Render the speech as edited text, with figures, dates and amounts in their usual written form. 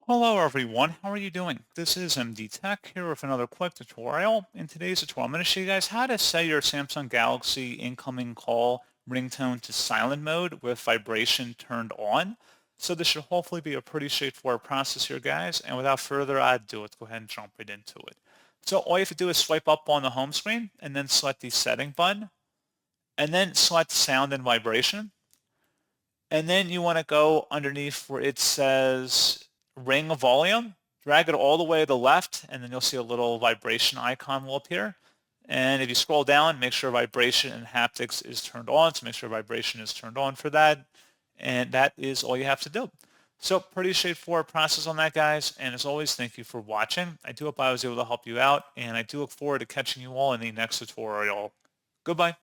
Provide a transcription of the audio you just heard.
Hello everyone, how are you doing? This is MD Tech here with another quick tutorial. In today's tutorial, I'm going to show you guys how to set your Samsung Galaxy incoming call ringtone to silent mode with vibration turned on. So this should hopefully be a pretty straightforward process here, guys. And without further ado, let's go ahead and jump right into it. So all you have to do is swipe up on the home screen and then select the setting button and then select sound and vibration. And then you want to go underneath where it says ring volume, drag it all the way to the left, and then you'll see a little vibration icon will appear. And if you scroll down, make sure vibration and haptics is turned on. So make sure vibration is turned on for that. And that is all you have to do. So pretty straightforward process on that, guys. And as always, thank you for watching. I do hope I was able to help you out. And I do look forward to catching you all in the next tutorial. Goodbye.